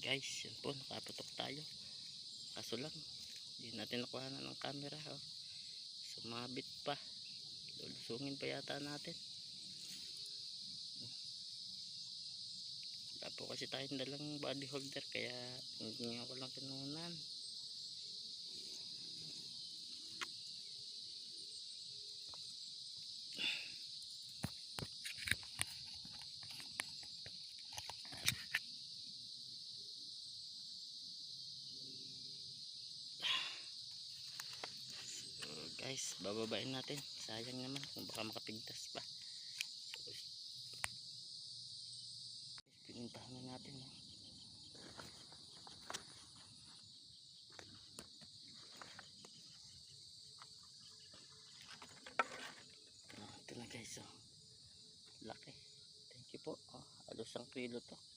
Guys, yan po, nakapatok tayo. Kaso lang, hindi natin nakuha na ng camera. Oh. Sumabit pa. Lulusungin pa yata natin. Wala po kasi tayong dalang body holder, kaya hindi ako lang kinunan. Guys, bababain natin. Sayang naman kung baka makapigtas pa. So, pinuntahan na natin. Ito na guys. Oh. Laki. Thank you po. Oh, halos 1 kilo to.